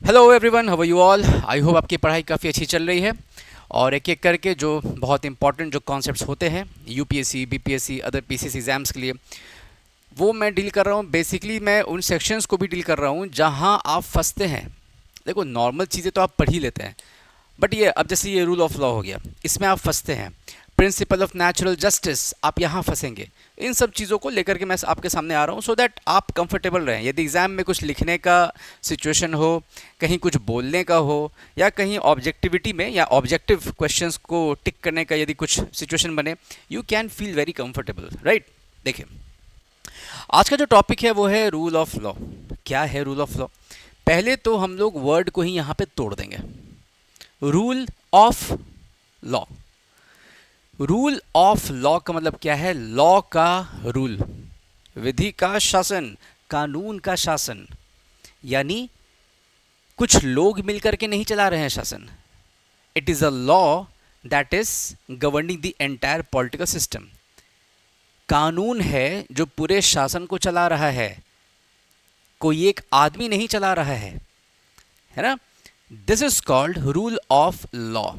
Hello everyone, how are you all. I hope आपकी पढ़ाई काफ़ी अच्छी चल रही है और एक एक करके जो बहुत इंपॉर्टेंट जो कॉन्सेप्ट्स होते हैं UPSC, BPSC, other PCS exams के लिए, वो मैं डील कर रहा हूँ। बेसिकली मैं उन सेक्शंस को भी डील कर रहा हूँ जहाँ आप फंसते हैं। देखो, नॉर्मल चीज़ें तो आप पढ़ ही लेते हैं, बट ये अब जैसे ये रूल ऑफ लॉ हो गया, इसमें आप फंसते हैं। प्रिंसिपल ऑफ नेचुरल जस्टिस, आप यहाँ फंसेंगे। इन सब चीज़ों को लेकर के मैं आपके सामने आ रहा हूँ सो दैट आप कंफर्टेबल रहें। यदि एग्ज़ाम में कुछ लिखने का सिचुएशन हो, कहीं कुछ बोलने का हो, या कहीं ऑब्जेक्टिविटी में या ऑब्जेक्टिव क्वेश्चंस को टिक करने का यदि कुछ सिचुएशन बने, you can feel very comfortable, right. देखिए, आज का जो टॉपिक है वो है रूल ऑफ लॉ। क्या है रूल ऑफ लॉ? पहले तो हम लोग वर्ड को ही यहाँ पे तोड़ देंगे। Rule of law, rule of law का मतलब क्या है? लॉ का रूल, विधि का शासन, कानून का शासन। यानी कुछ लोग मिलकर के नहीं चला रहे हैं शासन। It is a law that is governing the entire political system. कानून है जो पूरे शासन को चला रहा है, कोई एक आदमी नहीं चला रहा है ना। This is called rule of law.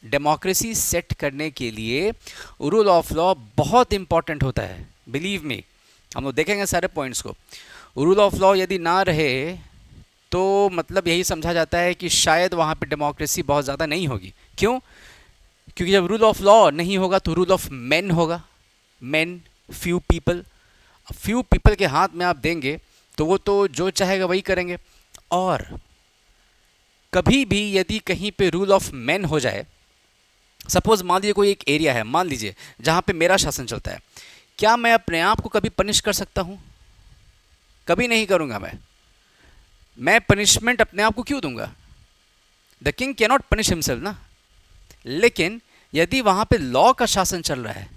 Democracy set करने के लिए रूल ऑफ लॉ बहुत इंपॉर्टेंट होता है। बिलीव मी, हम लोग देखेंगे सारे पॉइंट्स को। रूल ऑफ लॉ यदि ना रहे तो मतलब यही समझा जाता है कि शायद वहाँ पे डेमोक्रेसी बहुत ज़्यादा नहीं होगी। क्यों? क्योंकि जब रूल ऑफ लॉ नहीं होगा तो रूल ऑफ मैन होगा। Man, few people. Few people के हाथ में आप देंगे तो वो तो जो चाहेगा वही करेंगे। और कभी भी यदि कहीं पे रूल ऑफ मैन हो जाए, सपोज मान लीजिए कोई एक एरिया है, मान लीजिए जहाँ पे मेरा शासन चलता है, क्या मैं अपने आप को कभी पनिश कर सकता हूँ? कभी नहीं करूँगा। मैं पनिशमेंट अपने आप को क्यों दूंगा? The king can not punish himself ना। लेकिन यदि वहाँ पे लॉ का शासन चल रहा है,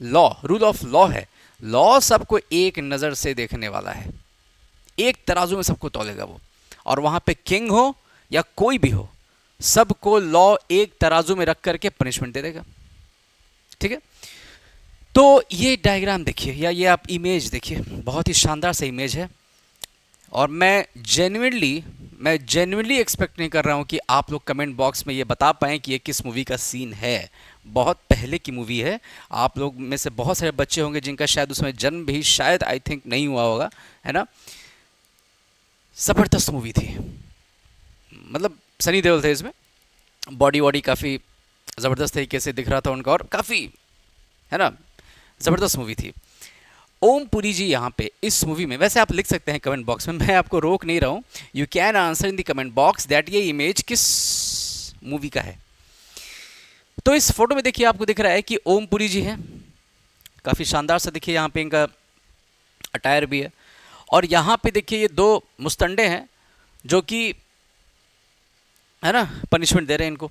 लॉ, रूल ऑफ लॉ है, लॉ सबको एक नज़र से देखने वाला है, एक तराजू में सबको तौलेगा वो। और वहाँ पे किंग हो या कोई भी हो, सबको लॉ एक तराजू में रख करके पनिशमेंट दे देगा। ठीक है? तो ये डायग्राम देखिए, या ये आप इमेज देखिए, बहुत ही शानदार सा इमेज है। और मैं जेन्युइनली एक्सपेक्ट नहीं कर रहा हूँ कि आप लोग कमेंट बॉक्स में ये बता पाएँ कि ये किस मूवी का सीन है। बहुत पहले की मूवी है। आप लोग में से बहुत सारे बच्चे होंगे जिनका शायद उसमें जन्म भी शायद आई थिंक नहीं हुआ होगा, है ना। ज़बरदस्त मूवी थी। मतलब सनी देओल थे इसमें, बॉडी वॉडी काफ़ी ज़बरदस्त तरीके से दिख रहा था उनका, और काफ़ी, है ना, ज़बरदस्त मूवी थी। ओम पुरी जी यहाँ पे इस मूवी में, वैसे आप लिख सकते हैं कमेंट बॉक्स में, मैं आपको रोक नहीं रहा हूँ। You can answer in the comment box that ये इमेज किस मूवी का है। तो इस फोटो में देखिए, आपको दिख रहा है कि ओम पुरी जी हैं, काफ़ी शानदार सा देखिए, यहाँ पे इनका अटायर भी है। और यहाँ पे देखिए ये दो मुस्तंडे हैं जो कि, है ना, पनिशमेंट दे रहे हैं इनको।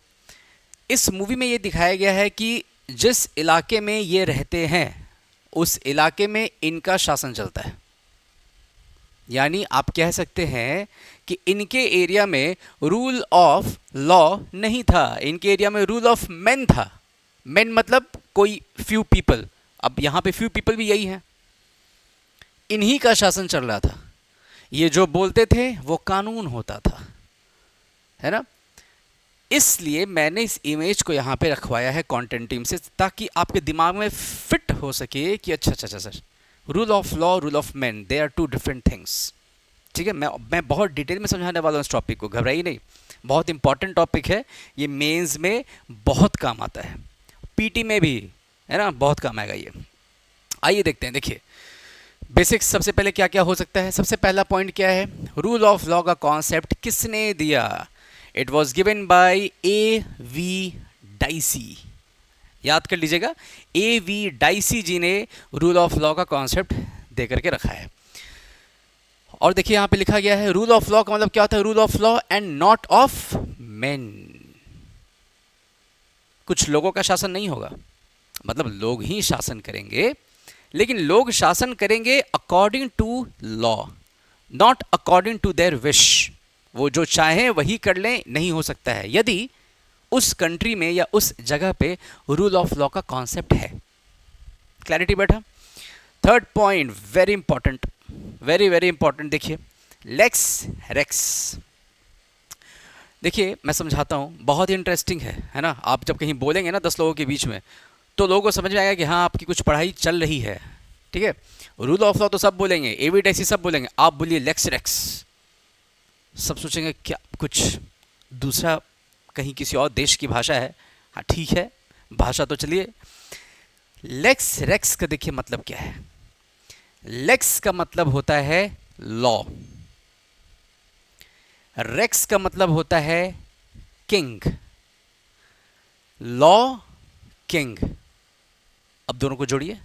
इस मूवी में ये दिखाया गया है कि जिस इलाके में ये रहते हैं उस इलाके में इनका शासन चलता है। यानी आप कह सकते हैं कि इनके एरिया में रूल ऑफ लॉ नहीं था, इनके एरिया में रूल ऑफ मैन था। मैन मतलब कोई फ्यू पीपल। अब यहाँ पे फ्यू पीपल भी यही हैं, इन्हीं का शासन चल रहा था। ये जो बोलते थे वो कानून होता था, है ना। इसलिए मैंने इस इमेज को यहाँ पे रखवाया है कंटेंट टीम से, ताकि आपके दिमाग में फिट हो सके कि अच्छा अच्छा अच्छा sir, rule of law, rule of man, they are two different things. ठीक है, मैं बहुत डिटेल में समझाने वाला हूँ इस टॉपिक को, घबराइए नहीं। बहुत इंपॉर्टेंट टॉपिक है ये, मेंस में बहुत काम आता है, पीटी में भी, है ना, बहुत काम आएगा ये। आइए देखते हैं। देखिए बेसिक्स, सबसे पहले क्या क्या हो सकता है। सबसे पहला पॉइंट क्या है? रूल ऑफ लॉ का कॉन्सेप्ट किसने दिया? It was given by A V dicey. याद कर लीजिएगा, ए वी डाइसी जी ने रूल ऑफ लॉ का कॉन्सेप्ट दे करके रखा है। और देखिए यहाँ पे लिखा गया है, रूल ऑफ लॉ का मतलब क्या होता है? Rule of law and not of main. कुछ लोगों का शासन नहीं होगा, मतलब लोग ही शासन करेंगे, लेकिन लोग शासन करेंगे according to law, not according to their wish. वो जो चाहें वही कर लें नहीं हो सकता है यदि उस कंट्री में या उस जगह पे रूल ऑफ लॉ का कॉन्सेप्ट है। क्लैरिटी बैठा? Third point very important, very very important. देखिए, लेक्स रेक्स। देखिए मैं समझाता हूँ, बहुत ही इंटरेस्टिंग है ना। आप जब कहीं बोलेंगे ना 10 लोगों के बीच में, तो लोगों को समझ में आएगा कि हाँ आपकी कुछ पढ़ाई चल रही है। ठीक है, रूल ऑफ लॉ तो सब बोलेंगे, एविडेंस सब बोलेंगे, आप बोलिए लेक्स रेक्स, सब सोचेंगे क्या कुछ दूसरा, कहीं किसी और देश की भाषा है। हाँ ठीक है, भाषा तो चलिए। लेक्स रेक्स का देखिए मतलब क्या है। लेक्स का मतलब होता है लॉ, रेक्स का मतलब होता है किंग। लॉ, किंग, अब दोनों को जोड़िए,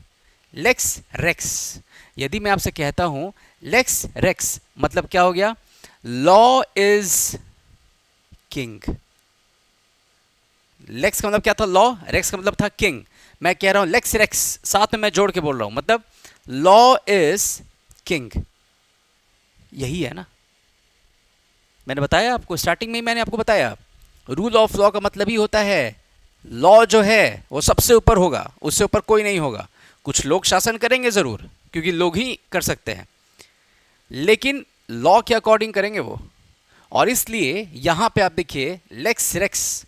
लेक्स रेक्स। यदि मैं आपसे कहता हूं लेक्स रेक्स मतलब क्या हो गया, लॉ इज किंग। लेक्स का मतलब क्या था, लॉ, रेक्स का मतलब था किंग। मैं कह रहा हूं लेक्स रेक्स, साथ में मैं जोड़ के बोल रहा हूं, मतलब लॉ इज किंग। यही है ना, मैंने बताया आपको स्टार्टिंग में ही, मैंने आपको बताया रूल ऑफ लॉ का मतलब ही होता है लॉ जो है वो सबसे ऊपर होगा, उससे ऊपर कोई नहीं होगा। कुछ लोग शासन करेंगे जरूर, क्योंकि लोग ही कर सकते हैं, लेकिन लॉ के अकॉर्डिंग करेंगे वो। और इसलिए यहां पे आप देखिए lex rex,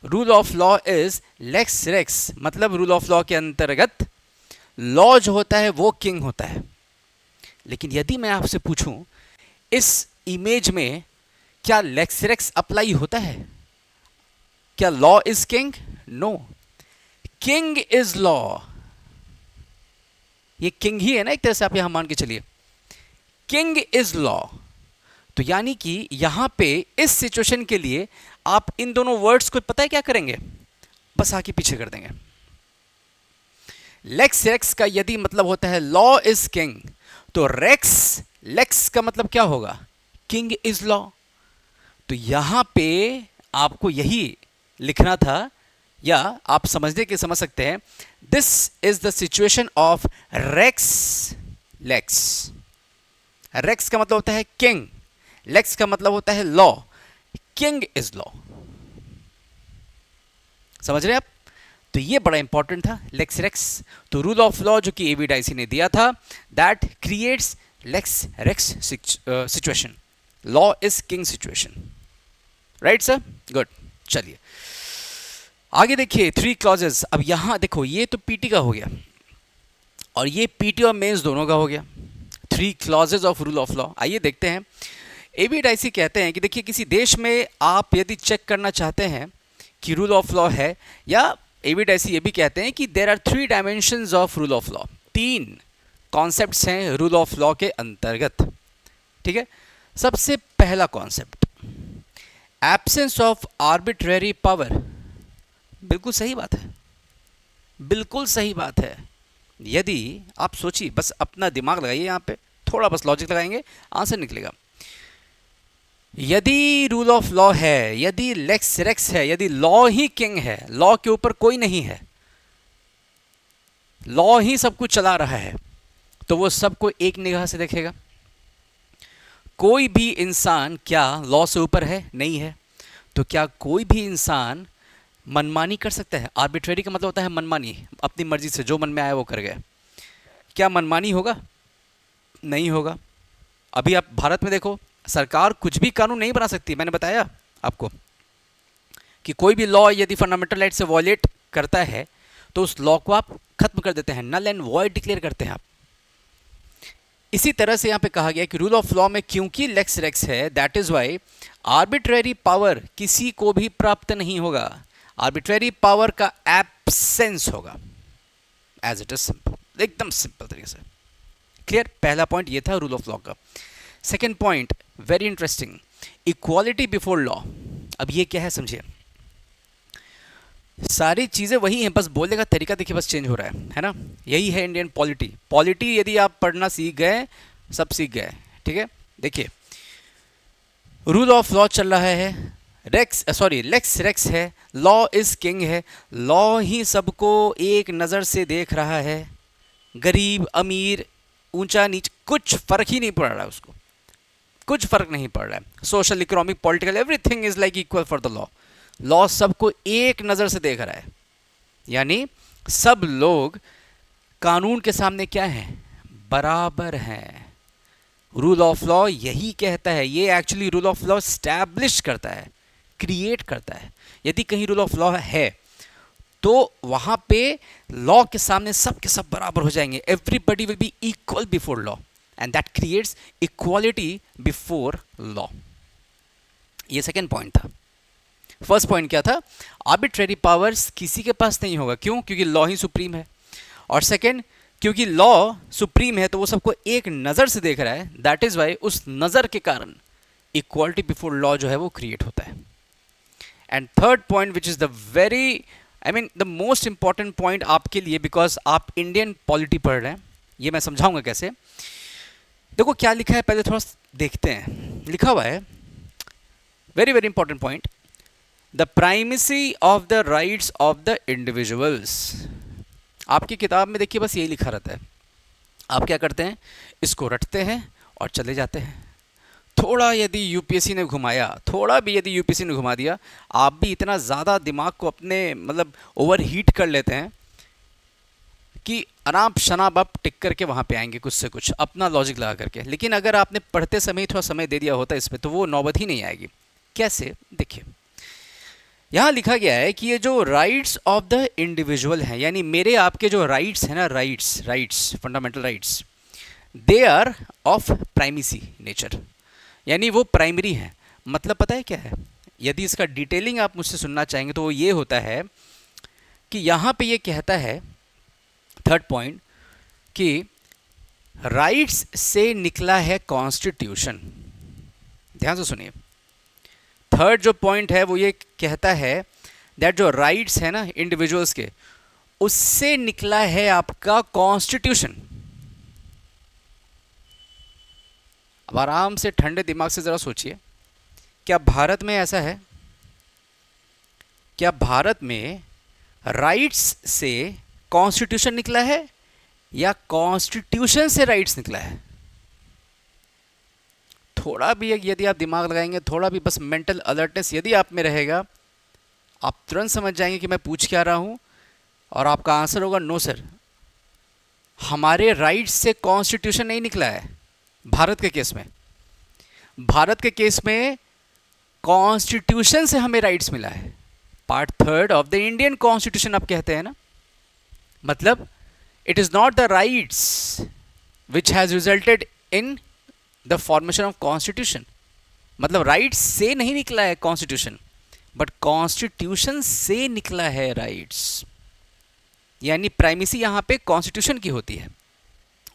rule of law is lex rex, मतलब रूल ऑफ लॉ के अंतर्गत लॉ जो होता है वो किंग होता है। लेकिन यदि मैं आपसे पूछूं इस इमेज में क्या लेक्स रेक्स अप्लाई होता है, क्या law is king? No, king is law. ये किंग ही है ना एक तरह से, आप यहां मान के चलिए, किंग इज लॉ। तो यानी कि यहां पे इस सिचुएशन के लिए आप इन दोनों वर्ड्स को पता है क्या करेंगे, बस आके पीछे कर देंगे। लेक्स रेक्स का यदि मतलब होता है लॉ इज किंग, तो रेक्स, लेक्स का मतलब क्या होगा, किंग इज लॉ। तो यहां पे आपको यही लिखना था, या आप समझने के समझ सकते हैं, this is the situation of rex lex. Rex का मतलब होता है किंग, लेक्स का मतलब होता है लॉ, किंग इज लॉ। समझ रहे हैं आप? तो ये बड़ा इंपॉर्टेंट था लेक्स रेक्स। तो रूल ऑफ लॉ जो कि एविडाइसी ने दिया था, that creates lex rex situation, law is king situation. Right sir, good. चलिए आगे देखिए, 3 क्लॉजेस। अब यहां देखो, ये तो पीटी का हो गया और ये पीटी और मेंस दोनों का हो गया, 3 clauses of rule of law. आइए देखते हैं। एविडाइसी कहते हैं कि देखिए किसी देश में आप यदि चेक करना चाहते हैं कि रूल ऑफ लॉ है, या एविडाइसी ये भी कहते हैं कि there are 3 dimensions of rule of law, 3 concepts हैं रूल ऑफ लॉ के अंतर्गत। ठीक है, सबसे पहला concept, absence of arbitrary power. बिल्कुल सही बात है, बिल्कुल सही बात है। यदि आप सोचिए, बस अपना दिमाग लगाइए यहाँ पे, थोड़ा बस लॉजिक लगाएंगे, आंसर निकलेगा। यदि रूल ऑफ लॉ है, यदि लेक्स रेक्स है, यदि लॉ ही किंग है, लॉ के ऊपर कोई नहीं है, लॉ ही सब कुछ चला रहा है, तो वो सबको एक निगाह से देखेगा। कोई भी इंसान क्या लॉ से ऊपर है? नहीं है। तो क्या कोई भी इंसान मनमानी कर सकता है? आर्बिट्रेरी का मतलब होता है मनमानी, अपनी मर्जी से जो मन में आया वो कर गए। क्या मनमानी होगा? नहीं होगा। अभी आप भारत में देखो, सरकार कुछ भी कानून नहीं बना सकती। मैंने बताया आपको कि कोई भी लॉ यदि फंडामेंटल राइट से वॉयलेट करता है तो उस लॉ को आप खत्म कर देते हैं, नल एंड वॉइड डिक्लेयर करते हैं आप। इसी तरह से यहां पे कहा गया कि रूल ऑफ लॉ में क्योंकि लेक्स रेक्स है, that is why arbitrary power किसी को भी प्राप्त नहीं होगा, आर्बिट्रेरी पावर का एब्सेंस होगा, एज इट इज सिंपल, एकदम सिंपल तरीके से। क्लियर? पहला पॉइंट ये था रूल ऑफ लॉ का। Second point very interesting, equality before law. अब ये क्या है समझिए, सारी चीज़ें वही हैं, बस बोलने का तरीका देखिए बस चेंज हो रहा है ना। यही है इंडियन पॉलिटी। पॉलिटी यदि आप पढ़ना सीख गए, सब सीख गए। ठीक है, देखिए रूल ऑफ लॉ चल रहा है, लेक्स रेक्स है, लॉ इज किंग है, लॉ ही सबको एक नज़र से देख रहा है, गरीब अमीर ऊंचा नीच कुछ फर्क ही नहीं पड़ रहा है उसको, कुछ फर्क नहीं पड़ रहा है। Social, economic, political, everything is like equal for the law. Law सबको एक नज़र से देख रहा है, यानी सब लोग कानून के सामने क्या हैं? बराबर हैं। रूल ऑफ लॉ यही कहता है, ये actually rule of law establish करता है क्रिएट करता है। यदि कहीं रूल ऑफ लॉ है तो वहां पे लॉ के सामने सब के सब बराबर हो जाएंगे, everybody will be equal before law, and that creates equality before law. ये सेकेंड पॉइंट था। फर्स्ट पॉइंट क्या था? आर्बिट्रेरी पावर्स किसी के पास नहीं होगा। क्यों? क्योंकि लॉ ही सुप्रीम है। और सेकेंड, क्योंकि लॉ सुप्रीम है तो वो सबको एक नज़र से देख रहा है, दैट इज वाई उस नज़र के कारण इक्वालिटी बिफोर लॉ जो है वो क्रिएट होता है। And third point which is the very the most important point आपके लिए, बिकॉज आप इंडियन पॉलिटी पढ़ रहे हैं, ये मैं समझाऊंगा कैसे। देखो क्या लिखा है, पहले थोड़ा देखते हैं। लिखा हुआ है, very very important point, the primacy of the rights of the individuals. आपकी किताब में देखिए बस यही लिखा रहता है। आप क्या करते हैं, इसको रटते हैं और चले जाते हैं। थोड़ा यदि यूपीएससी ने घुमाया, थोड़ा भी यदि यूपीएससी ने घुमा दिया, आप भी इतना ज़्यादा दिमाग को अपने ओवर हीट कर लेते हैं कि अनाप शनाप आप टिक करके वहाँ पे आएंगे कुछ से कुछ अपना लॉजिक लगा करके। लेकिन अगर आपने पढ़ते समय थोड़ा समय दे दिया होता इस पर, तो वो नौबत ही नहीं आएगी। कैसे? देखिए, यहाँ लिखा गया है कि ये जो राइट्स ऑफ द इंडिविजुअल हैं, यानी मेरे आपके जो राइट्स हैं ना, rights fundamental rights, they are of primacy nature, यानी वो प्राइमरी हैं। मतलब पता है क्या है? यदि इसका डिटेलिंग आप मुझसे सुनना चाहेंगे तो वो ये होता है कि यहाँ पे ये कहता है थर्ड पॉइंट कि राइट्स से निकला है कॉन्स्टिट्यूशन। ध्यान से सुनिए, थर्ड जो पॉइंट है वो ये कहता है दैट जो राइट्स है ना इंडिविजुअल्स के, उससे निकला है आपका कॉन्स्टिट्यूशन। अब आराम से ठंडे दिमाग से ज़रा सोचिए, क्या भारत में ऐसा है? क्या भारत में राइट्स से कॉन्स्टिट्यूशन निकला है या कॉन्स्टिट्यूशन से राइट्स निकला है? थोड़ा भी यदि आप दिमाग लगाएंगे, थोड़ा भी बस मेंटल अलर्टनेस यदि आप में रहेगा, आप तुरंत समझ जाएंगे कि मैं पूछ क्या रहा हूं, और आपका आंसर होगा नो सर, हमारे राइट्स से कॉन्स्टिट्यूशन नहीं निकला है। भारत के केस में, भारत के केस में कॉन्स्टिट्यूशन से हमें राइट्स मिला है। Part third of the Indian constitution आप कहते हैं ना, मतलब it is not the rights which has resulted in the formation of constitution. मतलब राइट्स से नहीं निकला है कॉन्स्टिट्यूशन, बट कॉन्स्टिट्यूशन से निकला है राइट्स, यानी प्राइमेसी यहां पे कॉन्स्टिट्यूशन की होती है।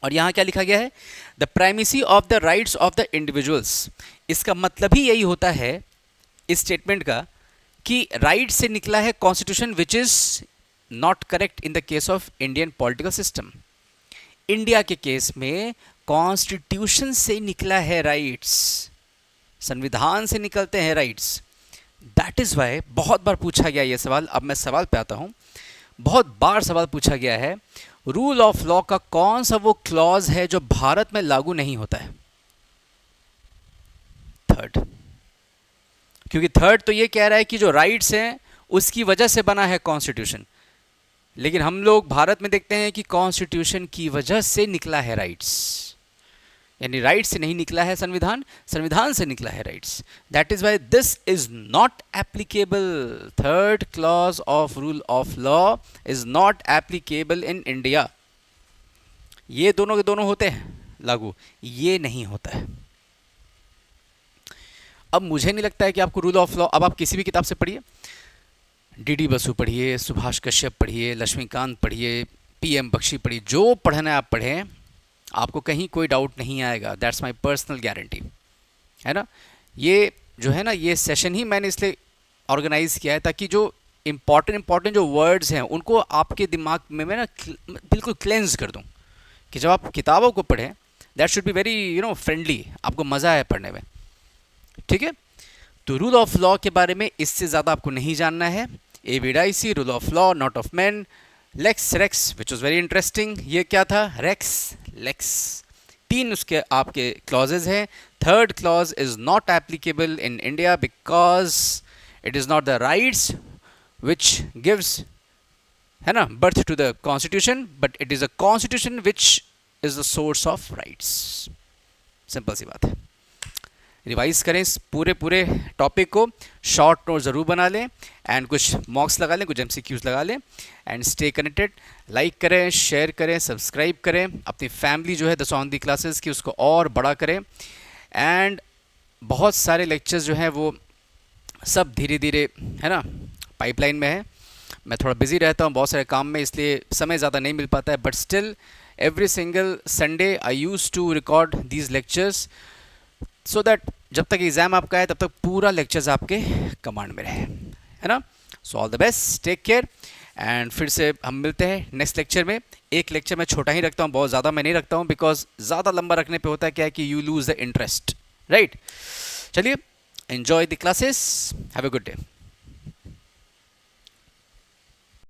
और यहां क्या लिखा गया है? The primacy of the rights of the individuals. इसका मतलब ही यही होता है इस स्टेटमेंट का कि राइट से निकला है constitution, which is not correct in the case of Indian political system. India के केस में कॉन्स्टिट्यूशन से निकला है राइट्स, संविधान से निकलते हैं राइट्स। दैट इज वाई बहुत बार पूछा गया ये सवाल। अब मैं सवाल पे आता हूं। बहुत बार सवाल पूछा गया है, रूल ऑफ लॉ का कौन सा वो क्लॉज है जो भारत में लागू नहीं होता है? थर्ड। क्योंकि थर्ड तो ये कह रहा है कि जो राइट्स हैं उसकी वजह से बना है कॉन्स्टिट्यूशन, लेकिन हम लोग भारत में देखते हैं कि कॉन्स्टिट्यूशन की वजह से निकला है राइट्स, यानी राइट्स से नहीं निकला है संविधान, संविधान से निकला है rights. That is why this is not applicable. Third clause of rule of law is not applicable in India. ये दोनों के दोनों होते हैं लागू, ये नहीं होता है। अब मुझे नहीं लगता है कि आपको रूल ऑफ लॉ, अब आप किसी भी किताब से पढ़िए, डी बसु पढ़िए, सुभाष कश्यप पढ़िए, लक्ष्मीकांत पढ़िए, PM बख्शी पढ़िए, जो पढ़ना है आप पढ़ें, आपको कहीं कोई डाउट नहीं आएगा। दैट्स माय पर्सनल गारंटी, है ना। ये जो है ना, ये सेशन ही मैंने इसलिए ऑर्गेनाइज किया है ताकि जो इम्पॉर्टेंट जो वर्ड्स हैं उनको आपके दिमाग में मैं ना बिल्कुल क्लेंज कर दूं, कि जब आप किताबों को पढ़ें that should be very friendly, आपको मज़ा आए पढ़ने में। ठीक है, तो रूल ऑफ लॉ के बारे में इससे ज़्यादा आपको नहीं जानना है। A V Dicey, rule of law, not of man, lex rex which was very interesting. ये क्या था? रेक्स लेक्स, तीन उसके आपके क्लॉजेज हैं। Third clause is not applicable in India because it is not the rights which gives, है ना, birth to the constitution, but it is a constitution which is the source of rights. Simple सी बात है। Revise करें इस पूरे पूरे topic को, शॉर्ट नोट ज़रूर बना लें एंड कुछ मॉक्स लगा लें, कुछ एमसीक्यूज लगा लें एंड स्टे कनेक्टेड। लाइक करें, शेयर करें, सब्सक्राइब करें, अपनी फैमिली जो है द ऑन दी क्लासेस की उसको और बड़ा करें। एंड बहुत सारे लेक्चर्स जो हैं वो सब धीरे धीरे है ना पाइपलाइन में है। मैं थोड़ा बिजी रहता हूँ बहुत सारे काम में, इसलिए समय ज़्यादा नहीं मिल पाता है, but still every single Sunday I use to record these lectures so that जब तक एग्ज़ाम आपका है तब तक पूरा लेक्चर्स आपके कमांड में रहे, है ना। So all the best, take care and फिर से हम मिलते हैं नेक्स्ट लेक्चर में। एक लेक्चर मैं छोटा ही रखता हूँ, बहुत ज़्यादा मैं नहीं रखता हूँ, बिकॉज ज़्यादा लंबा रखने पे होता है क्या है कि you lose the interest, right. चलिए, enjoy the classes, have a good day.